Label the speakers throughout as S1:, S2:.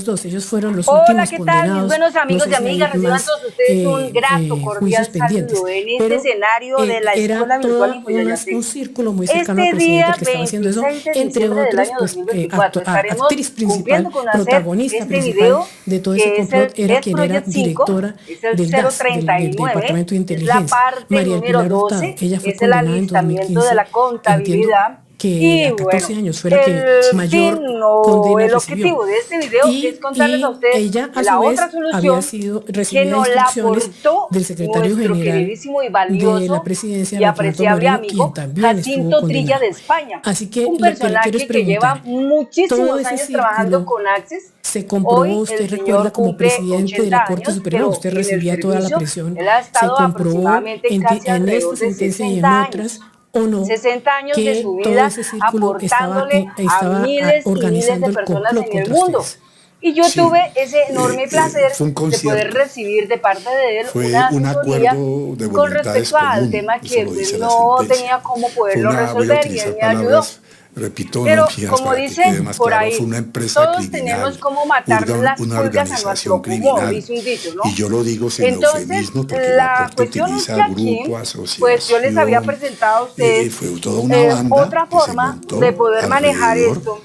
S1: dos, ellos fueron los
S2: Hola,
S1: últimos
S2: ¿qué tal, mis
S1: condenados.
S2: buenos amigos
S1: No
S2: y
S1: sé si hay
S2: amigas? Reciban
S1: más
S2: todos ustedes un grato,
S1: juicios
S2: cordial
S1: pendientes,
S2: saludo en este
S1: pero
S2: escenario de la
S1: era
S2: Escuela Virtual Imperio
S1: un
S2: Yacel.
S1: círculo muy cercano al
S2: Este
S1: presidente
S2: día
S1: el que estaba haciendo eso,
S2: 26 de
S1: entre
S2: diciembre del
S1: otros,
S2: año
S1: pues
S2: 2024 estaremos
S1: actriz principal,
S2: cumpliendo con hacer
S1: protagonista
S2: este
S1: principal
S2: video
S1: de todo ese
S2: que es el
S1: complot, era
S2: Death
S1: quien era
S2: Project 5,
S1: directora
S2: es el
S1: del DAS, del
S2: 039,
S1: Departamento de
S2: es la
S1: Inteligencia,
S2: parte
S1: María del
S2: número
S1: Pilar Hurtado.
S2: 12,
S1: Ella fue
S2: es el
S1: condenada en
S2: alistamiento de
S1: 2015,
S2: la
S1: entiendo
S2: contabilidad.
S1: que
S2: Y
S1: a 14
S2: bueno,
S1: años fue la que
S2: el
S1: mayor
S2: fin o
S1: condena
S2: el
S1: recibió.
S2: objetivo de este video es contarles a
S1: Y
S2: ustedes
S1: ella, a
S2: la
S1: su
S2: otra
S1: vez, había
S2: solución
S1: sido
S2: que
S1: recibida
S2: nos la
S1: instrucciones
S2: aportó
S1: del secretario
S2: nuestro
S1: general
S2: queridísimo y
S1: de la
S2: valioso
S1: presidencia,
S2: y
S1: Bernardo
S2: apreciable
S1: Moreno, quien
S2: amigo
S1: también estuvo
S2: Jacinto Trilla
S1: condenado.
S2: de España,
S1: Así que
S2: un
S1: lo que le quiero es
S2: personaje que lleva
S1: preguntar, todo
S2: muchísimos
S1: ese
S2: años trabajando
S1: círculo
S2: con Access.
S1: se comprobó,
S2: Hoy el
S1: usted recuerda,
S2: señor
S1: como
S2: cumple
S1: presidente de la
S2: 80
S1: Corte
S2: años,
S1: Suprema,
S2: pero
S1: usted
S2: en el
S1: recibía toda la
S2: servicio
S1: presión,
S2: él ha
S1: se
S2: estado
S1: comprobó
S2: aproximadamente casi
S1: en esta
S2: alrededor de
S1: sentencia y
S2: 60
S1: en
S2: años.
S1: otras, o no,
S2: 60 años de su
S1: que todo
S2: vida
S1: ese círculo
S2: aportándole a miles y miles
S1: organizando
S2: de
S1: el
S2: personas
S1: complot
S2: en el
S1: contra
S2: mundo.
S1: ustedes.
S2: Y yo
S3: Sí,
S2: tuve ese enorme placer
S3: fue un
S2: de poder
S3: concierto.
S2: recibir de parte de él
S3: Fue
S2: una
S3: un
S2: asesoría
S3: acuerdo de
S2: con
S3: voluntades
S2: respecto al
S3: común,
S2: tema
S3: eso
S2: que
S3: lo
S2: pues,
S3: dice la
S2: no
S3: sentencia.
S2: tenía cómo
S3: Fue
S2: poderlo
S3: una, voy a
S2: resolver y él
S3: utilizar
S2: me ayudó.
S3: palabras, repito,
S2: Pero
S3: novias
S2: como
S3: para que quede
S2: dicen
S3: más
S2: por
S3: claro, fue
S2: ahí,
S3: una empresa
S2: todos tenemos
S3: criminal,
S2: como matar las
S3: una
S2: pulgas a nuestro
S3: organización
S2: humor,
S3: criminal.
S2: dice un dicho, ¿no?
S3: Y yo lo digo sin
S2: Entonces,
S3: eufemismo porque la
S2: la
S3: Corte
S2: cuestión es
S3: utiliza
S2: que
S3: grupo,
S2: aquí, pues yo les había
S3: asociación,
S2: presentado a ustedes
S3: fue toda una banda
S2: otra
S3: que se
S2: forma de
S3: montó
S2: poder manejar
S3: alrededor
S2: esto,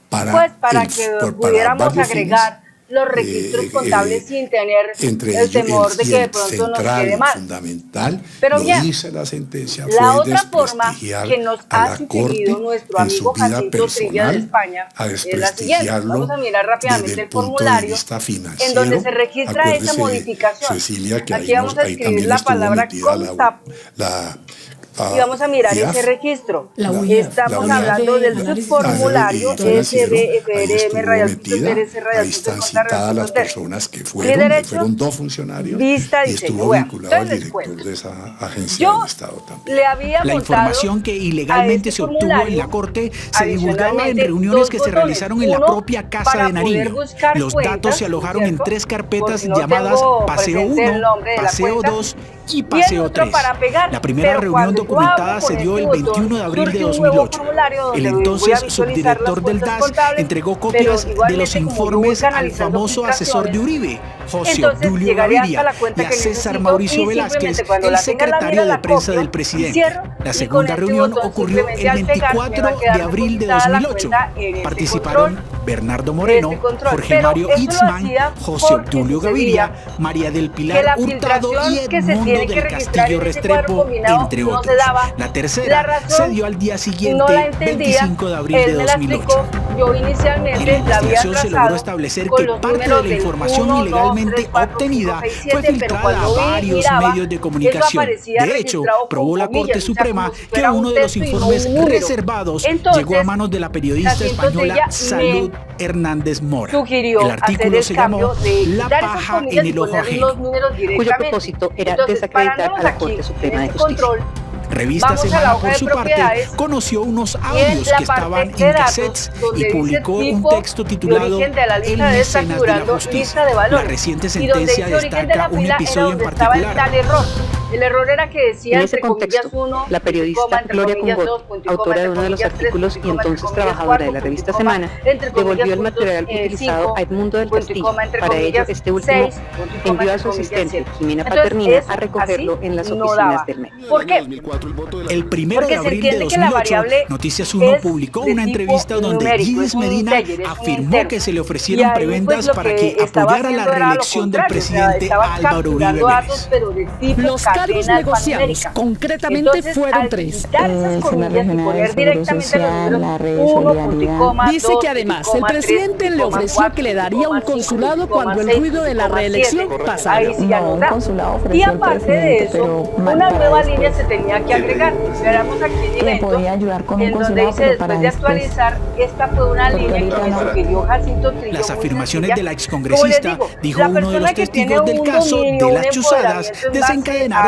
S2: pues para que
S3: para
S2: pudiéramos
S3: varios fines,
S2: agregar los registros contables sin tener
S3: entre
S2: el
S3: ellos
S2: temor de
S3: y
S2: que de
S3: el
S2: pronto nos
S3: central,
S2: quede
S3: el
S2: mal.
S3: fundamental,
S2: Pero
S3: lo
S2: bien,
S3: dice la sentencia,
S2: la
S3: fue
S2: otra forma
S3: desprestigiar
S2: que nos
S3: a
S2: ha
S3: la
S2: sugerido
S3: Corte
S2: nuestro
S3: en su
S2: amigo
S3: vida
S2: Jacinto Trilla de
S3: personal,
S2: España
S3: a
S2: es la siguiente. Vamos
S3: desprestigiarlo
S2: a mirar
S3: desde
S2: rápidamente
S3: el
S2: el
S3: punto de
S2: formulario
S3: vista
S2: en
S3: financiero.
S2: donde se registra esa
S3: Acuérdese,
S2: modificación.
S3: Cecilia, que
S2: Aquí vamos a
S3: ahí
S2: escribir
S3: también
S2: la
S3: estuvo
S2: palabra
S3: metida
S2: CONTAP
S3: la
S2: y vamos a mirar ese
S3: UIAF,
S2: registro.
S1: La
S3: la
S1: UIAF,
S2: Estamos
S1: la Unidad
S2: hablando
S1: de
S2: del
S1: Análisis
S2: subformulario
S3: financiero, ahí
S2: SBFRM
S3: estuvo
S2: Radial
S3: metida,
S2: TRS Radial
S3: ahí están
S2: Contra Radial
S3: citadas las
S2: TER.
S3: personas que
S2: Mi
S3: fueron,
S2: derecho,
S3: fueron dos funcionarios,
S2: vista,
S3: y
S2: diseño.
S3: estuvo
S2: Bueno,
S3: vinculado al
S2: entonces les
S3: director
S2: cuento.
S3: de esa agencia
S2: Yo
S3: del Estado también.
S2: le había
S4: La
S2: montado
S4: información que
S2: a
S4: ilegalmente
S2: este
S4: se obtuvo en la
S2: formulario
S4: Corte se divulgaba en
S2: adicionalmente
S4: reuniones
S2: dos
S4: que se
S2: botones.
S4: realizaron en la
S2: Uno
S4: propia Casa
S2: para
S4: de
S2: poder
S4: Nariño.
S2: buscar
S4: Los
S2: cuentas,
S4: datos se alojaron en
S2: ¿cierto?
S4: 3
S2: Por
S4: carpetas
S2: si no
S4: llamadas
S2: tengo
S4: Paseo
S2: presente el
S4: 1,
S2: nombre de la
S4: Paseo
S2: cuenta.
S4: 2 y
S2: Y el
S4: Paseo
S2: otro
S4: 3.
S2: para pegar.
S4: La primera
S2: Pero
S4: reunión
S2: cuando yo
S4: documentada
S2: abro
S4: se
S2: con
S4: dio
S2: este
S4: el
S2: botón,
S4: 21 de abril de
S2: surge un nuevo
S4: 2008.
S2: formulario
S4: El
S2: donde voy a
S4: entonces
S2: visualizar las
S4: subdirector del
S2: cuentas
S4: DAS
S2: contables,
S4: entregó
S2: pero
S4: copias de los
S2: igualmente como yo voy
S4: informes al
S2: canalizando
S4: famoso asesor de
S2: filtraciones,
S4: Uribe, José
S2: entonces
S4: Obdulio
S2: llegaré hasta
S4: Gaviria,
S2: la cuenta
S4: y a
S2: que
S4: César
S2: necesito
S4: Mauricio
S2: y
S4: Velázquez,
S2: simplemente cuando
S4: el
S2: la tenga en la
S4: secretario
S2: mira
S4: de
S2: la
S4: prensa
S2: copio
S4: del
S2: y
S4: presidente.
S2: cierro,
S4: La
S2: y con
S4: segunda
S2: este
S4: reunión
S2: botón
S4: ocurrió
S2: simplemente
S4: el
S2: al pegar me va a
S4: 24
S2: quedar
S4: de abril de
S2: depositada la
S4: 2008.
S2: cuenta en ese
S4: Participaron
S2: control,
S4: Bernardo Moreno, Jorge
S2: pero
S4: Mario
S2: eso lo
S4: Itzman,
S2: hacía
S4: José
S2: porque
S4: Obdulio
S2: sucedía
S4: Gaviria, María del
S2: que
S4: Pilar
S2: la
S4: Hurtado y
S2: filtración que se
S4: Edmundo
S2: tiene que
S4: del
S2: registrar
S4: Castillo
S2: en ese cuadro
S4: Restrepo,
S2: combinado
S4: entre
S2: no
S4: otros.
S2: se daba.
S4: La
S2: La
S4: tercera se
S2: razón
S4: dio al día
S2: no la
S4: siguiente,
S2: entendía,
S4: 25 de abril
S2: él
S4: de
S2: me la
S4: 2008.
S2: explicó, yo
S4: En la
S2: inicialmente la había
S4: investigación se logró
S2: trazado
S4: establecer
S2: con
S4: que
S2: los
S4: parte de
S2: números
S4: la
S2: del
S4: información
S2: 1, 2, 3,
S4: ilegalmente
S2: 4, 5,
S4: obtenida
S2: 6,
S4: fue
S2: 7, pero
S4: filtrada
S2: cuando
S4: a varios
S2: miraba,
S4: medios de
S2: eso
S4: comunicación.
S2: aparecía
S4: De hecho,
S2: registrado
S4: probó
S2: con
S4: la Corte
S2: comillas, o sea,
S4: Suprema
S2: como si
S4: que
S2: fuera
S4: uno
S2: un
S4: de los
S2: texto y no
S4: informes
S2: un número.
S4: reservados llegó a
S2: Entonces,
S4: manos de la periodista
S2: Jacinto
S4: española
S2: Trilla
S4: Salud Hernández Mora.
S2: sugirió
S4: El
S2: hacer
S4: artículo
S2: el
S4: se
S2: cambio
S4: llamó
S2: de
S4: La
S2: quitar esas
S4: paja
S2: comillas
S4: en
S2: y
S4: el ojo
S2: poner
S4: ajeno,
S2: los números directamente.
S5: cuyo propósito era
S2: Entonces,
S5: desacreditar a la
S2: parándonos
S5: Corte
S2: aquí,
S5: Suprema
S2: en
S5: de
S2: este
S5: Justicia.
S2: control,
S4: Revista
S2: vamos a la
S4: Semana,
S2: hoja
S4: por
S2: de
S4: su parte,
S2: propiedades
S4: conoció unos
S2: y en
S4: audios
S2: la
S4: que
S2: parte
S4: estaban
S2: de
S4: en
S2: datos,
S4: cassettes
S2: donde
S4: y
S2: dice
S4: publicó un
S2: tipo
S4: texto
S2: de
S4: titulado
S2: origen de la
S4: El
S2: lista de esta
S4: mecenas de la
S2: figurando
S4: justicia.
S2: lista de
S4: La
S2: valores,
S4: reciente
S2: y donde
S4: sentencia
S2: dice origen de
S4: destaca
S2: la
S4: un
S2: fila era
S4: episodio en
S2: donde estaba el
S4: particular.
S2: tal error. El error era que decía
S5: En ese
S2: entre comillas
S5: contexto,
S2: 1,
S5: la periodista Gloria Congot, autora de uno de los artículos y entonces trabajadora de la revista Semana, devolvió el material utilizado a Edmundo del Castillo. Para ello, este último envió a su asistente, Jimena Paternina, a recogerlo en las oficinas del medio.
S2: ¿Por qué?
S4: El 1 de
S2: Porque se
S4: abril de
S2: entiende que la
S4: 2008,
S2: variable
S4: Noticias 1
S2: es
S4: publicó
S2: de
S4: una
S2: tipo
S4: entrevista donde
S2: numérico,
S4: Gilles
S2: es un
S4: Medina
S2: integer, es un
S4: afirmó
S2: interno.
S4: que se le
S2: Y
S4: ofrecieron
S2: ahí,
S4: prebendas
S2: pues, lo
S4: para
S2: que
S4: que
S2: estaba
S4: apoyara la
S2: haciendo era lo
S4: reelección del
S2: contrario, o sea,
S4: presidente
S2: estaba
S4: Álvaro Uribe
S2: capturando datos,
S4: Vélez.
S2: pero de tipo
S6: Los cargos
S2: cadena
S6: negociados
S2: alfanumérica.
S6: concretamente
S2: Entonces,
S6: fueron
S2: al
S6: 3.
S2: quitar esas comillas y poner directamente los números 1, punto y coma,
S6: Dice
S2: 2,
S6: que además
S2: punto y
S6: el
S2: coma,
S6: presidente
S2: 3,
S6: le
S2: punto y coma,
S6: ofreció
S2: 4,
S6: que le
S2: punto y
S6: daría
S2: coma,
S6: un
S2: 5,
S6: consulado
S2: punto y coma,
S6: cuando el
S2: 6,
S6: ruido de la
S2: punto y coma,
S6: reelección
S2: 7.
S6: pasara.
S2: Ahí sí ya no da. Y aparte de eso, una nueva línea se tenía que agregar. Veremos aquí el evento, en donde dice después de actualizar, esta fue una línea que me sugirió Jacinto Trillo.
S4: Las
S2: muy
S4: afirmaciones
S2: sencilla.
S4: de la
S2: Como les
S4: excongresista,
S2: digo,
S4: dijo
S2: la
S4: uno de
S2: persona
S4: los
S2: que tiene
S4: testigos del
S2: un
S4: caso
S2: dominio,
S4: de
S2: un
S4: las chuzadas,
S2: empoderamiento en base
S4: desencadenaron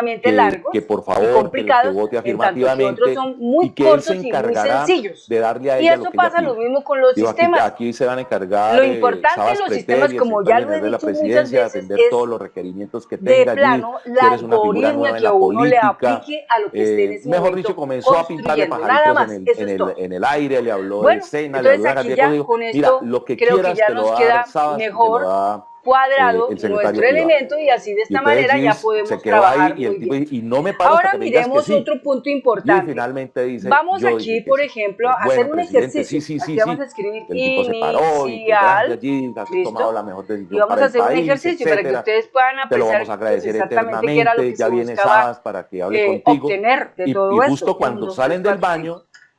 S2: supremamente largos
S7: que por
S2: y
S7: favor
S2: complicados,
S7: que vote
S2: en tanto que
S7: afirmativamente
S2: otros son muy
S7: y que él
S2: cortos
S7: se
S2: y muy
S7: encargará
S2: sencillos.
S7: de darle a
S2: Y
S7: ella
S2: eso
S7: lo que ella
S2: pasa lo
S7: pide.
S2: mismo con los
S7: Digo,
S2: sistemas.
S7: aquí se van a encargar
S2: Lo importante de
S7: Sabas
S2: los
S7: Pretel
S2: sistemas,
S7: y el
S2: como
S7: secretario
S2: ya lo he
S7: general de la
S2: dicho muchas
S7: presidencia,
S2: veces,
S7: atender
S2: es
S7: todos los requerimientos que
S2: de
S7: tenga
S2: plano
S7: allí. Tú
S2: la
S7: eres una figura
S2: algoritmia
S7: nueva en
S2: que a
S7: la
S2: uno le
S7: política.
S2: aplique a lo que esté en ese
S7: Mejor
S2: momento
S7: dicho, comenzó a pintarle
S2: construyendo. Nada
S7: pajaritos
S2: más, eso es todo.
S7: en el aire, le habló de
S2: Bueno,
S7: cena, le habló
S2: entonces
S7: de una
S2: aquí
S7: cantidad de
S2: ya
S7: cosas. Dijo,
S2: con
S7: mira,
S2: esto
S7: lo que
S2: creo que
S7: quieras
S2: ya
S7: te lo
S2: nos
S7: va a
S2: queda
S7: dar Sabas y te lo
S2: mejor
S7: da
S2: cuadrado
S7: el secretario
S2: nuestro
S7: privado.
S2: elemento y así de
S7: Y
S2: esta
S7: entonces
S2: manera ya
S7: Gis
S2: podemos
S7: se quedó ahí
S2: trabajar
S7: y el
S2: muy
S7: tipo
S2: bien.
S7: dice, y no me paro hasta
S2: Ahora
S7: que me digas que
S2: miremos
S7: sí.
S2: otro punto
S7: Y
S2: importante.
S7: finalmente dice,
S2: Vamos
S7: yo
S2: aquí,
S7: dije que
S2: por
S7: sí.
S2: ejemplo, a hacer
S7: Bueno,
S2: un
S7: presidente,
S2: ejercicio.
S7: sí.
S2: Aquí vamos a escribir
S7: El tipo se paró y que gracias,
S2: inicial.
S7: Gis, has
S2: ¿Listo?
S7: tomado la mejor
S2: Y
S7: decisión
S2: vamos
S7: para
S2: a
S7: el
S2: hacer un
S7: país,
S2: ejercicio para que
S7: etcétera.
S2: ustedes puedan
S7: Te lo
S2: apreciar
S7: vamos a agradecer
S2: exactamente qué era lo que
S7: eternamente.
S2: se
S7: Ya viene
S2: buscaba
S7: Sabas para que hable contigo.
S2: obtener de
S7: Y
S2: todo esto.
S7: justo
S2: 1,
S7: cuando
S2: 2, 3,
S7: salen del
S2: 4,
S7: baño,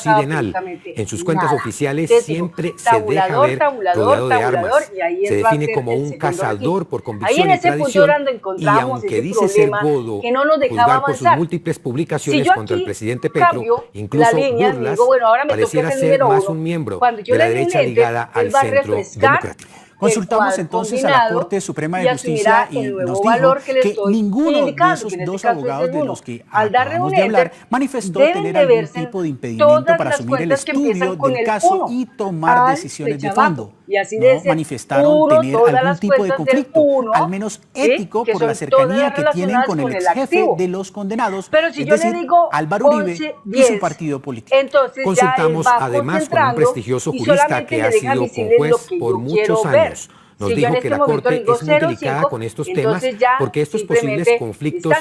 S2: pasaba
S4: sidenal.
S2: absolutamente
S4: En sus cuentas
S2: nada.
S4: oficiales
S2: Entonces dijo,
S4: siempre se deja
S2: tabulador,
S4: ver
S2: tabulador,
S4: rodeado de
S2: tabulador,
S4: armas.
S2: y ahí
S4: Se
S2: entró a
S4: define
S2: ser
S4: como
S2: el
S4: un
S2: segundo
S4: cazador
S2: registro.
S4: por
S2: Ahí
S4: convicción
S2: en
S4: y
S2: ese punto
S4: tradición,
S2: era donde
S4: y
S2: encontramos
S4: aunque
S2: ese
S4: dice ser
S2: problema
S4: godo
S2: que no nos dejaba
S4: juzgar por sus
S2: avanzar.
S4: múltiples
S2: Si
S4: publicaciones
S2: yo
S4: contra el
S2: aquí
S4: presidente Petro,
S2: cambio
S4: incluso
S2: la línea y
S4: burlas,
S2: digo, bueno, ahora me toca
S4: pareciera
S2: ser el
S4: ser
S2: número
S4: más
S2: uno,
S4: un miembro
S2: cuando yo
S4: de la
S2: le dé un
S4: derecha
S2: lente,
S4: ligada al
S2: él va a
S4: centro
S2: refrescar
S4: democrático.
S8: Consultamos entonces a la Corte Suprema de Justicia y nos dijo que ninguno de esos dos abogados de los que acabamos de hablar manifestó tener algún tipo de impedimento para asumir el estudio del caso y tomar decisiones de fondo. No manifestaron tener algún tipo de conflicto, al menos ético, por la cercanía que tienen con el ex jefe de los condenados, es decir, Álvaro Uribe y su partido político.
S4: Consultamos además con un prestigioso jurista que ha sido juez por muchos años. Nos dijo que la Corte es muy delicada con estos temas porque estos posibles conflictos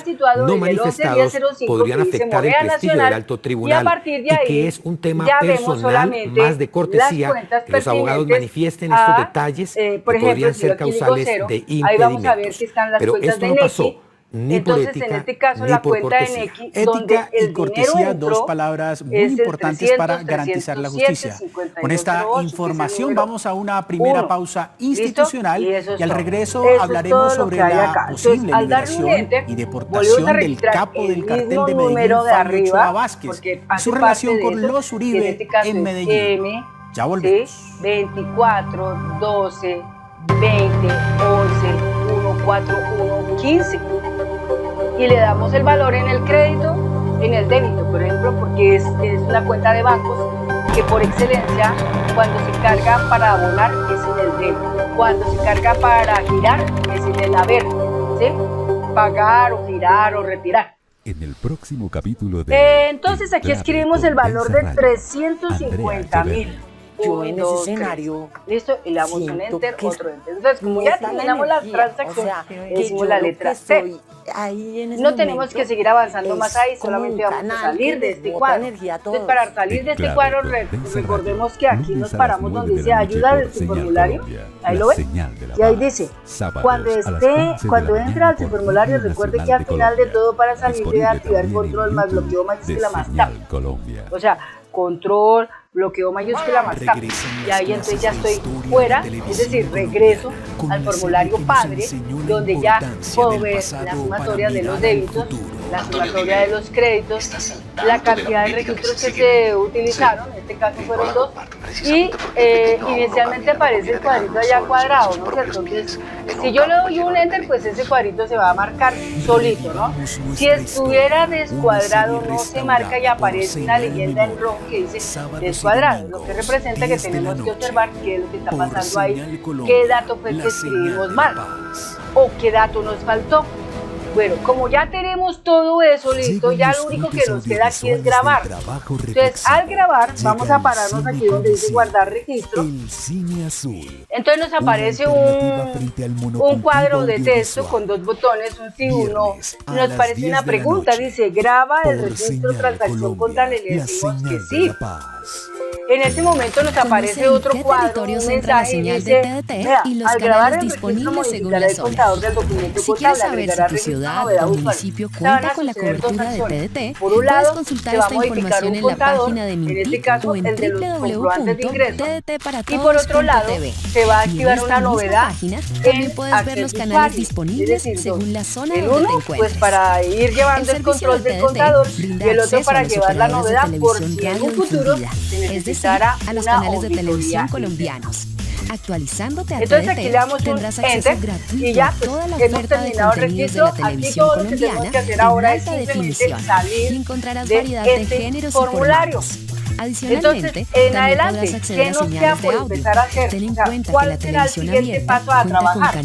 S4: no manifestados podrían afectar el prestigio del alto tribunal y que es un tema personal más de cortesía que los abogados manifiesten estos detalles que podrían ser causales de impedimentos. Pero esto no pasó. Ni por ética,
S2: en este caso,
S4: ni
S2: la
S4: por
S2: cuenta
S4: cortesía.
S2: en X,
S8: Ética y cortesía, dos palabras muy importantes para garantizar la justicia. Con esta información vamos a una primera pausa institucional y al regreso hablaremos sobre la posible liberación y deportación del capo del cartel de Medellín, Fabio Ochoa Vázquez, y su relación con los Uribe en Medellín. Ya volvemos.
S2: 24, 12, 20, 11, 1, 4, 1, 15. Y le damos el valor en el crédito, en el débito, por ejemplo, porque es una cuenta de bancos que por excelencia, cuando se carga para abonar, es en el débito. Cuando se carga para girar, es en el haber, ¿sí? Pagar o girar o retirar.
S9: En el próximo capítulo de...
S2: Entonces aquí escribimos el valor de 350.000.
S1: Yo en ese escenario,
S2: listo, y le damos un enter, otro enter. Entonces, como ya terminamos la transacción, decimos la letra C. No tenemos que seguir avanzando más ahí, solamente vamos a salir de este cuadro. Entonces, para salir de este cuadro, recordemos que aquí nos paramos donde dice ayuda de su formulario. Ahí lo ven. Y ahí dice, cuando entre al formulario, recuerde que al final de todo, para salir debe activar control más bloqueo mayúscula más tab. O sea, control, bloqueo mayúscula más tab. Y ahí entonces ya estoy fuera, es decir, regreso al formulario padre, donde ya puedo ver la sumatoria de los débitos, la sumatoria de los créditos, la cantidad de registros que se utilizaron, en este caso fueron 2, y inicialmente aparece el cuadrito allá cuadrado, ¿no es cierto? Entonces, si yo le doy un enter, pues ese cuadrito se va a marcar solito, ¿no? Si estuviera descuadrado, no se marca y aparece una leyenda en rojo que dice descuadrado, lo que representa que tenemos que observar qué es lo que está pasando ahí, qué dato fue el que escribimos mal, o qué dato nos faltó. Bueno, como ya tenemos todo eso listo, ya lo único que nos queda aquí es grabar. Entonces, al grabar, vamos a pararnos aquí donde dice guardar registro. Entonces nos aparece un cuadro de texto con 2 botones, un sí, un no. Nos parece una pregunta, dice, graba el registro transacción contra le decimos que sí. En este momento nos aparece otro cuadro, un mensaje y dice, vea, al grabar el registro modificará el contador del documento contable, agregará registro novedad usuario. Se van a suceder 2 acciones. Por un lado, se va a modificar un contador, en este caso el de los comprobantes de ingreso, y por otro lado, se va a activar una novedad en acceso usuario, es decir, el uno, pues para ir llevando el control del contador, y el otro para llevar la novedad por si en un futuro se necesitara
S10: a los canales de televisión colombianos. Actualizándote a
S2: entonces aquí le damos un enter y ya pues, hemos terminado el registro. Aquí todo lo que tenemos que hacer ahora es simplemente salir de este formulario. Entonces, en adelante, ¿qué nos queda por empezar a hacer? O sea, ¿cuál será el siguiente paso a trabajar?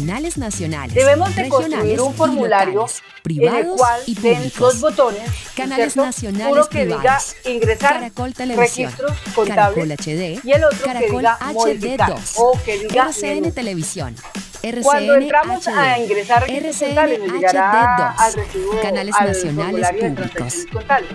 S2: Debemos de construir un formulario en el cual den 2 botones, ¿cierto? Uno que diga ingresar registros contables y el otro que diga modificar o que diga
S10: RCN Televisión.
S2: Cuando entramos a ingresar registros contables nos llegará al recibo,
S10: canales
S2: al
S10: nacionales públicos,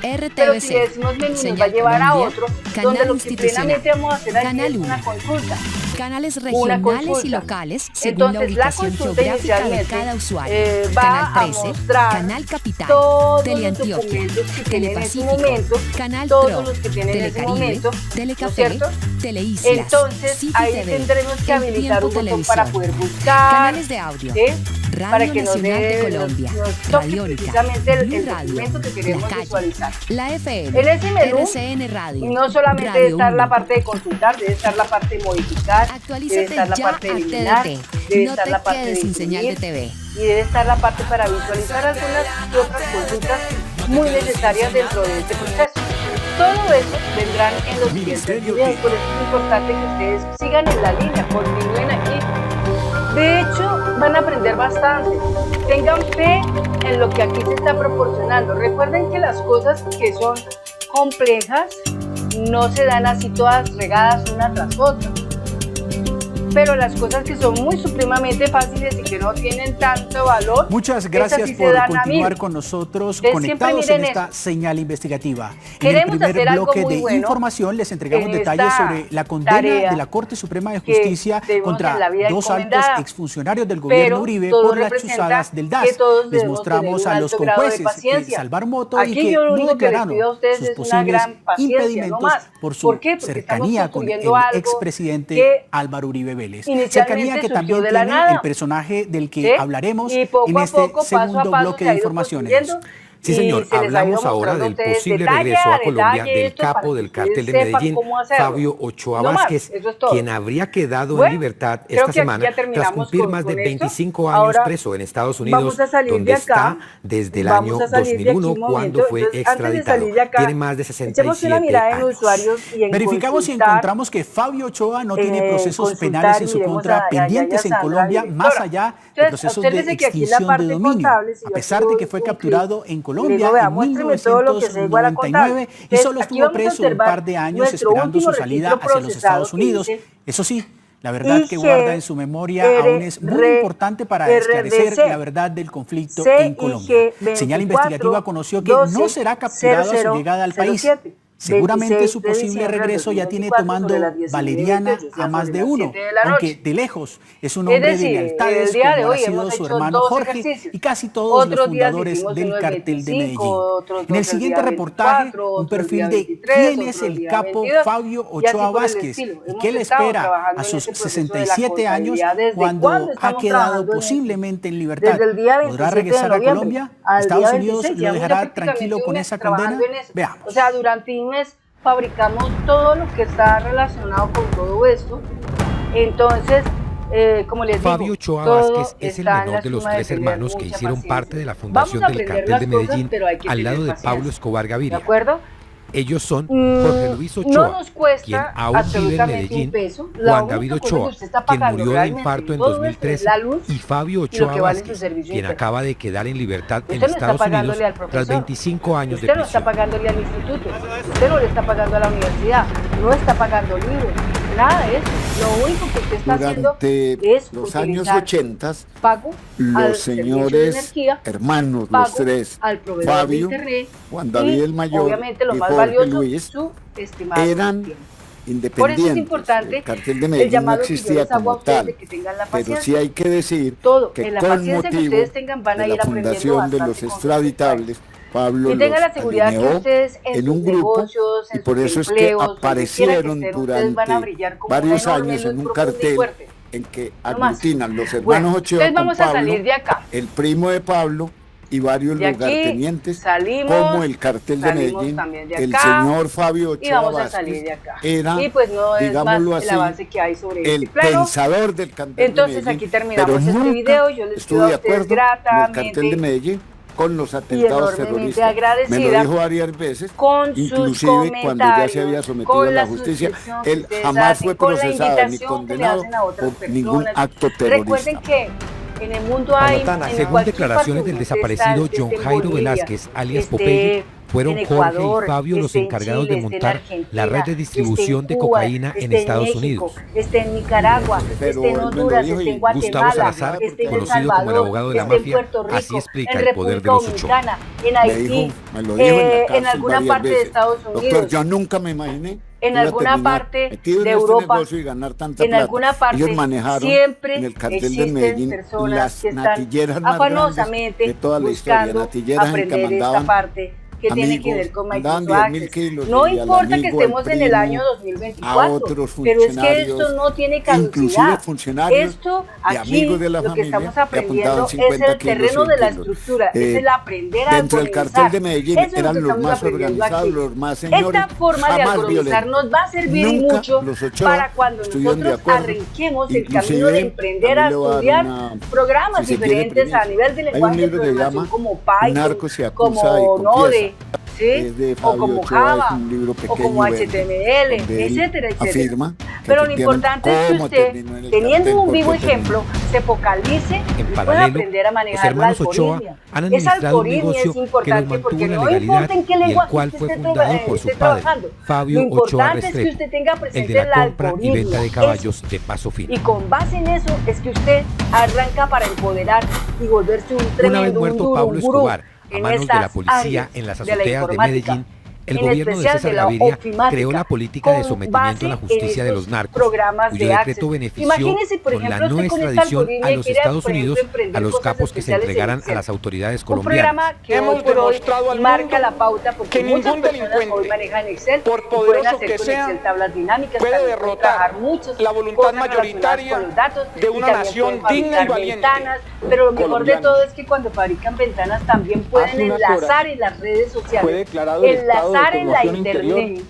S2: pero si le decimos menú nos va a llevar a otro donde lo que plenamente vamos a hacer aquí es una consulta.
S10: Canales regionales y locales según
S2: entonces,
S10: la ubicación geográfica de cada usuario.
S2: Va
S10: Canal 13,
S2: a mostrar
S10: Canal Capital,
S2: todos
S10: Teleantioquia,
S2: los documentos que tiene en ese
S10: Telepacífico,
S2: momento,
S10: Canal
S2: todos
S10: Tro,
S2: los que tiene en ese
S10: Telecaribe,
S2: momento,
S10: Telecafé,
S2: ¿no es cierto?
S10: Teleislas,
S2: Entonces
S10: City
S2: ahí
S10: TV,
S2: tendremos que
S10: El
S2: habilitar
S10: Tiempo
S2: un botón
S10: Televisión,
S2: para poder buscar,
S10: canales de audio,
S2: ¿sí? para que nos
S10: Nacional de
S2: dé
S10: Colombia,
S2: nos toque
S10: Radiónica,
S2: precisamente el
S10: Blue Radio,
S2: documento que queremos
S10: La Calle,
S2: visualizar.
S10: La FM,
S2: En ese menú,
S10: RCN Radio,
S2: no solamente
S10: Radio
S2: debe estar
S10: 1.
S2: la parte de consultar, debe estar la parte de modificar, debe
S10: Actualízate
S2: estar la
S10: ya
S2: parte de
S10: a
S2: eliminar,
S10: TDT.
S2: debe
S10: No
S2: estar
S10: te
S2: la parte de
S10: quedes sin señal de
S2: imprimir,
S10: TV.
S2: y debe estar la parte para visualizar algunas y otras consultas muy necesarias dentro de este proceso. Todo eso vendrán en los siguientes videos, por eso es importante que ustedes sigan en la línea, continúen aquí. De hecho, van a aprender bastante. Tengan fe en lo que aquí se está proporcionando. Recuerden que las cosas que son complejas no se dan así todas regadas una tras otra. Pero las cosas que son muy supremamente fáciles y que no tienen tanto valor,
S8: muchas gracias
S2: sí
S8: por continuar con nosotros,
S2: Ustedes
S8: conectados en esta
S2: esto.
S8: señal investigativa.
S2: Queremos
S8: en el
S2: hacer
S8: primer
S2: algo
S8: bloque
S2: muy
S8: de
S2: bueno
S8: información les entregamos
S2: en
S8: detalles
S2: esta
S8: sobre la condena
S2: tarea
S8: de la Corte Suprema de Justicia
S2: que
S8: contra
S2: tenemos en la vida
S8: dos altos
S2: encomendada.
S8: exfuncionarios del gobierno
S2: Pero
S8: Uribe
S2: todo
S8: por las
S2: representa
S8: chuzadas del
S2: que
S8: DAS.
S2: todos
S8: Les
S2: debemos
S8: mostramos
S2: tener un
S8: a los
S2: alto grado de
S8: conjueces que
S2: paciencia.
S8: salvaron voto
S2: Aquí
S8: y que
S2: yo lo
S8: no
S2: único que les
S8: declararon
S2: pido a ustedes
S8: sus
S2: es una
S8: posibles
S2: gran paciencia, no
S8: impedimentos
S2: más.
S8: por su
S2: ¿Por qué? Porque
S8: cercanía
S2: estamos
S8: con el
S2: construyendo algo
S8: expresidente
S2: que
S8: Álvaro Uribe Vélez.
S2: inicialmente
S8: Cercanía que
S2: surgió
S8: también
S2: de la
S8: tiene
S2: nada.
S8: el personaje del que
S2: ¿Sí?
S8: hablaremos
S2: Y poco
S8: en
S2: a
S8: este
S2: poco, paso a
S8: segundo
S2: paso,
S8: bloque
S2: se ha
S8: de
S2: ido
S8: informaciones.
S2: construyendo.
S4: Sí,
S2: Y
S4: señor,
S2: se les ha ido
S4: hablamos ahora
S2: mostrando a
S4: del
S2: ustedes
S4: posible
S2: detalle
S4: regreso a
S2: a
S4: Colombia
S2: detalle
S4: del
S2: esto para
S4: capo
S2: que
S4: del cártel de
S2: ustedes sepan
S4: Medellín,
S2: cómo hacerlo.
S4: Fabio Ochoa
S2: No más,
S4: Vázquez,
S2: eso es todo.
S4: quien habría quedado
S2: Bueno,
S4: en libertad
S2: creo
S4: esta
S2: que aquí
S4: semana
S2: ya
S4: tras
S2: terminamos
S4: cumplir
S2: con
S4: más de
S2: esto.
S4: 25 años
S2: Ahora
S4: preso en Estados Unidos,
S2: vamos a salir
S4: donde
S2: de acá.
S4: está desde el
S2: Vamos
S4: año
S2: a salir de aquí
S4: 2001,
S2: un momento.
S4: cuando fue
S2: Entonces, antes de
S4: extraditado.
S2: salir de acá,
S4: Tiene más de
S2: echemos una
S4: 67
S2: mirada en
S4: años.
S2: usuarios y en
S8: Verificamos y
S2: consultar.
S8: encontramos que Fabio Ochoa no tiene procesos
S2: consultar
S8: penales en
S2: y
S8: su
S2: miremos
S8: contra
S2: a
S8: pendientes en
S2: Sandra,
S8: Colombia,
S2: directora.
S8: más allá de
S2: Entonces,
S8: procesos de
S2: obsérvese que aquí en la
S8: extinción de
S2: parte
S8: dominio,
S2: contable, si
S8: a
S2: yo
S8: pesar
S2: aquí
S8: de que fue
S2: un
S8: capturado
S2: clic,
S8: en
S2: le
S8: Colombia
S2: digo, vea,
S8: en
S2: muéstreme todo lo que se iguala a contable.
S8: 1999 y
S2: Entonces,
S8: solo
S2: aquí
S8: estuvo
S2: vamos a
S8: preso un
S2: observar
S8: par de años
S2: nuestro
S8: esperando
S2: último
S8: su salida
S2: registro
S8: hacia los Estados
S2: procesado que
S8: Unidos.
S2: dice
S8: Eso sí, la verdad que
S2: IG,
S8: guarda en su memoria aún es muy importante para esclarecer la verdad del conflicto en Colombia. Señal investigativa conoció que no será capturado a su llegada al país. Seguramente su posible regreso ya tiene tomando valeriana a más de uno, aunque de lejos es un hombre de lealtades como ha sido su hermano Jorge y casi todos los fundadores del cartel de Medellín. En el siguiente reportaje, un perfil de quién es el capo Fabio Ochoa Vázquez y qué le espera a sus 67 años cuando ha quedado posiblemente en libertad. ¿Podrá regresar a Colombia? ¿Estados Unidos lo dejará tranquilo con esa condena? Veamos.
S2: O sea, durante un mes fabricamos todo lo que está relacionado con todo esto. Entonces, como les digo,
S4: Fabio Ochoa Vázquez es el menor de los tres hermanos que hicieron parte de la fundación del cartel de Medellín al lado de Pablo Escobar Gaviria.
S2: ¿De acuerdo?
S4: Ellos son Jorge Luis Ochoa,
S2: no nos cuesta
S4: quien aún vive en Medellín, Juan David Ochoa, quien murió de infarto en 2013, y Fabio Ochoa Vázquez, quien acaba de quedar en libertad en Estados Unidos tras 25 años de prisión.
S2: Usted no está pagándole al instituto, usted no le está pagando a la universidad, no está pagando libros, nada de eso. Lo único que usted está haciendo es
S11: los años 80,
S2: pago
S11: los señores hermanos, los tres, Fabio, Juan David el Mayor
S2: obviamente lo
S11: y
S2: más
S11: Jorge
S2: valioso,
S11: Luis,
S2: su estimado
S11: eran
S2: tiempo.
S11: independientes.
S2: Por eso es importante
S11: el cartel de Medellín no existía como tal, pero sí hay que decir que con motivo de la fundación de los extraditables, Pablo los alineó en un grupo y por eso es que aparecieron durante varios años en un cartel en que aglutinan los hermanos Ochoa con Pablo, el primo de Pablo y varios lugartenientes como el cartel de Medellín. El señor Fabio Ochoa Vázquez era, digámoslo así, el pensador del cartel de Medellín.
S2: Entonces aquí terminamos este video. Yo les pido a ustedes gratamente,
S11: el cartel de Medellín con los atentados terroristas. Me lo dijo varias veces, inclusive cuando ya se había sometido a la justicia. Él jamás fue procesado ni condenado por ningún acto terrorista.
S2: Recuerden que en el mundo hay,
S4: según declaraciones del desaparecido John Jairo Velázquez, alias Popeye, fueron Jorge y Fabio los encargados de montar la red de distribución de cocaína en Estados Unidos.
S2: En Nicaragua, en Honduras, en Guatemala,
S4: Gustavo Salazar, conocido como el abogado de la mafia, así explica el poder de los Ochoa.
S2: En Haití, en alguna parte de Estados Unidos.
S11: Doctor, yo nunca me imaginé
S2: en alguna parte de Europa,
S11: en
S2: alguna parte,
S11: ellos manejaron
S2: siempre
S11: en el cartel de Medellín
S2: personas
S11: las
S2: que están
S11: natilleras más grandes
S2: afanosamente
S11: de toda la historia,
S2: buscando
S11: natilleras en que
S2: aprender esta
S11: mandaban
S2: parte ¿Qué tiene que ver con
S11: andaban
S2: Microsoft
S11: 10.000
S2: Access?
S11: kilos
S2: No
S11: y al
S2: importa que
S11: amigo, al
S2: estemos en el
S11: primo,
S2: año
S11: a
S2: 2024,
S11: otros
S2: pero es que
S11: funcionarios,
S2: esto no tiene
S11: inclusive
S2: caducidad.
S11: funcionarios
S2: Esto
S11: y
S2: aquí
S11: amigos de la
S2: lo que
S11: familia,
S2: estamos
S11: le
S2: aprendiendo
S11: apuntaban
S2: es
S11: 50
S2: el
S11: kilos,
S2: terreno
S11: 100
S2: de la
S11: kilos.
S2: estructura, es el aprender a
S11: Dentro del
S2: armonizar.
S11: cartel de Medellín
S2: Eso es lo que
S11: eran los
S2: estamos
S11: más
S2: aprendiendo
S11: organizados,
S2: aquí.
S11: los más señores,
S2: Esta forma de
S11: jamás
S2: armonizar
S11: violentos.
S2: nos va a servir y
S11: Nunca
S2: mucho
S11: los Ochoa
S2: para cuando
S11: estuvieron de
S2: nosotros
S11: acuerdo.
S2: arranquemos el
S11: Inclusive,
S2: camino de emprender a
S11: también le voy a dar
S2: estudiar
S11: una,
S2: programas
S11: si se quiere,
S2: diferentes a
S11: primicia.
S2: nivel de
S11: Hay un
S2: lenguaje de
S11: libro que se
S2: programación
S11: llama
S2: como Python,
S11: Narcos y
S2: como
S11: Acusa y
S2: Node,
S11: Confiesa.
S2: ¿sí?
S11: Es de
S2: o
S11: Fabio
S2: como
S11: Ochoa,
S2: Java,
S11: es un libro
S2: o
S11: pequeño,
S2: como
S11: verde,
S2: HTML,
S11: donde él
S2: etcétera, etcétera.
S11: afirma que
S2: Pero lo
S11: efectivamente
S2: importante es que
S11: cómo
S2: usted,
S11: terminó en el
S2: teniendo
S11: cartel,
S2: un
S11: por
S2: vivo
S11: qué terminó.
S2: ejemplo, se focalice
S4: En
S2: y pueda
S4: paralelo,
S2: aprender a
S4: los
S2: manejar la
S4: hermanos Ochoa
S2: algoritmia.
S4: han
S2: Esa
S4: administrado un
S2: algoritmia
S4: negocio
S2: es
S4: que los
S2: importante
S4: mantuvo
S2: porque
S4: en la
S2: no
S4: legalidad
S2: importa en qué
S4: y el
S2: lenguaje
S4: cual
S2: usted
S4: fue
S2: esté,
S4: fundado por su
S2: esté
S4: padre,
S2: trabajando.
S4: Fabio
S2: Lo
S4: Ochoa
S2: importante es que
S4: Restrepo,
S2: usted tenga
S4: el de
S2: presente
S4: la
S2: el
S4: compra y
S2: algoritmo.
S4: venta de
S2: Eso.
S4: caballos de paso fino.
S2: Y con base en eso es que usted arranca para empoderar y volverse un
S4: Una vez
S2: tremendo,
S4: muerto
S2: un
S4: Pablo
S2: gurú
S4: Escobar a
S2: en
S4: manos de la
S2: estas
S4: policía
S2: áreas
S4: en las
S2: de la
S4: azoteas de
S2: informática,
S4: Medellín, el
S2: en
S4: gobierno de
S2: especial
S4: César
S2: de la
S4: Gaviria
S2: ofimática,
S4: creó la política de
S2: con
S4: sometimiento a la
S2: base
S4: justicia
S2: en
S4: de los
S2: estos
S4: narcos,
S2: programas
S4: cuyo
S2: de
S4: decreto
S2: Access.
S4: benefició
S2: Imagínese, por
S4: con la
S2: ejemplo,
S4: no
S2: usted con esta
S4: extradición
S2: algoritmia
S4: a los
S2: quiere,
S4: Estados
S2: por ejemplo,
S4: Unidos a
S2: emprender
S4: los
S2: cosas
S4: capos que se
S2: especiales en
S4: entregaran a
S2: Excel.
S4: las autoridades
S2: Un
S4: colombianas.
S2: programa que hoy por hoy marca la pauta porque muchas personas hoy manejan Excel,
S12: por
S2: y pueden
S12: poderoso
S2: hacer
S12: que
S2: con
S12: sea,
S2: Excel tablas dinámicas,
S12: puede
S2: también pueden trabajar
S12: derrotar
S2: muchas
S12: la voluntad
S2: cosas relacionadas
S12: mayoritaria
S2: con los datos,
S12: de una
S2: y también
S12: nación
S2: pueden
S12: digna y
S2: fabricar
S12: valiente.
S2: ventanas, pero lo mejor de
S12: Colombianos.
S2: todo es que cuando fabrican ventanas también pueden
S12: Hace unas
S2: enlazar
S12: horas
S2: en las redes
S12: fue
S2: sociales,
S12: declarado el estado de
S2: enlazar en la
S12: conmoción interior
S2: internet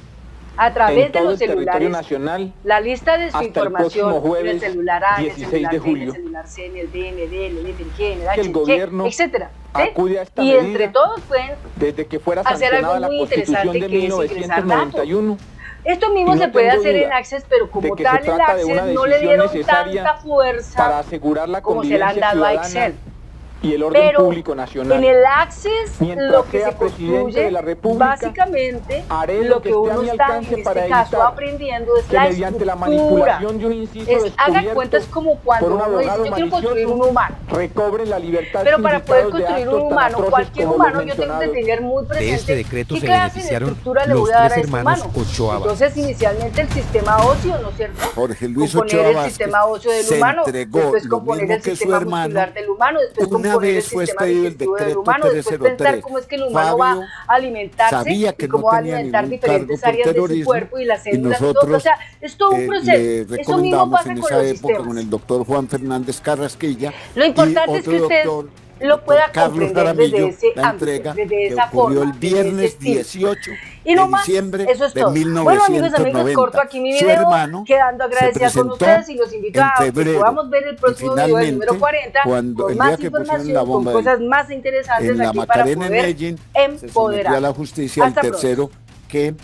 S2: a través
S12: en
S2: de
S12: todo
S2: los
S12: el territorio
S2: celulares,
S12: nacional
S2: la lista de su
S12: hasta el
S2: información
S12: próximo
S2: en el
S12: jueves,
S2: celular A, en el
S12: 16
S2: celular
S12: de
S2: B, en el
S12: julio.
S2: celular C, en el D, en el E, en el F, en el G, en el
S12: Que
S2: H,
S12: el
S2: en el
S12: gobierno
S2: G, etcétera. ¿sí?
S12: acude a esta
S2: Y
S12: medida
S2: entre todos pueden
S12: desde que fuera
S2: hacer algo
S12: sancionada la
S2: muy
S12: Constitución
S2: interesante
S12: de
S2: que es ingresar
S12: 1991.
S2: Esto mismo
S12: Y no
S2: se puede
S12: tengo
S2: hacer
S12: duda
S2: en Access, pero como
S12: de que
S2: tal
S12: se
S2: el
S12: trata de una
S2: Access no le
S12: decisión
S2: dieron
S12: necesaria
S2: tanta fuerza
S12: para asegurar la
S2: como se la han
S12: convivencia
S2: dado a
S12: ciudadana
S2: Excel.
S12: y el orden
S2: Pero
S12: público nacional.
S2: en el Access
S12: Mientras
S2: lo que
S12: sea
S2: se
S12: presidente
S2: construye,
S12: de la República,
S2: básicamente
S12: haré
S2: lo que
S12: esté a
S2: uno
S12: mi
S2: está
S12: alcance
S2: en
S12: para
S2: este caso
S12: evitar
S2: aprendiendo es
S12: que
S2: la
S12: mediante la
S2: estructura.
S12: manipulación de un inciso
S2: Haga
S12: descubierto
S2: cuenta, es como
S12: por
S2: cuando
S12: un
S2: uno dice
S12: abogado
S2: yo quiero construir un
S12: malicioso,
S2: humano.
S12: recobren la libertad
S2: Pero para poder
S12: significados de
S2: construir un
S12: actos tan
S2: humano,
S12: atroces
S2: cualquier
S12: como
S2: humano,
S12: los
S2: yo tengo que
S12: mencionados.
S2: tener muy presente
S4: De este decreto
S2: qué
S4: se
S2: clase de
S4: beneficiaron
S2: estructura le
S4: los
S2: voy a dar
S4: tres
S2: a ese
S4: hermanos
S2: humano.
S4: Ochoa Vázquez.
S2: Entonces, inicialmente el sistema óseo, ¿no es cierto?
S11: Jorge Luis
S2: Componer
S11: Ochoa
S2: el
S11: Vázquez
S2: sistema óseo del
S11: se
S2: humano,
S11: entregó
S2: después
S11: lo
S2: componer
S11: mismo
S2: el
S11: que su
S2: sistema
S11: hermano.
S2: muscular del humano, después
S11: Una
S2: componer el
S11: vez fue
S2: sistema
S11: expedido el
S2: digestivo del
S11: decreto
S2: humano, después
S11: 303.
S2: pensar cómo es que el humano va
S11: Fabio
S2: a alimentarse
S11: sabía que
S2: y cómo
S11: no
S2: va a
S11: tenía
S2: alimentar
S11: ningún
S2: diferentes
S11: cargo por
S2: áreas de su
S11: terrorismo,
S2: cuerpo y las
S11: y
S2: células y todo. O
S11: nosotros
S2: sea, es todo un proceso.
S11: le
S2: Eso mismo
S11: recomendamos
S2: pasa
S11: en
S2: con
S11: esa
S2: los
S11: época
S2: sistemas.
S11: con el doctor Juan Fernández Carrasquilla
S2: Lo importante
S11: y
S2: es que
S11: otro
S2: usted
S11: doctor,
S2: lo pueda
S11: Carlos
S2: comprender desde
S11: Jaramillo,
S2: ese
S11: la
S2: ámbito,
S11: entrega
S2: desde
S11: que
S2: esa
S11: ocurrió
S2: forma,
S11: el
S2: desde ese
S11: viernes
S2: estilo.
S11: 18
S2: Y no
S11: de
S2: más,
S11: diciembre
S2: eso es
S11: de
S2: todo. Bueno, amigos,
S11: 1990.
S2: corto aquí mi
S11: Su
S2: video,
S11: hermano
S2: quedando
S11: se
S2: agradecida con
S11: presentó
S2: ustedes y los invito
S11: en
S2: a que
S11: febrero.
S2: podamos ver el próximo video, el número 40,
S11: cuando
S2: con
S11: el
S2: más
S11: día que pusieron la
S2: información, con
S11: bomba
S2: cosas más interesantes
S11: en la
S2: aquí para
S11: Macarena en
S2: poder
S11: Medellín, se sometió a
S2: empoderar.
S11: la justicia el
S2: Hasta pronto.
S11: tercero que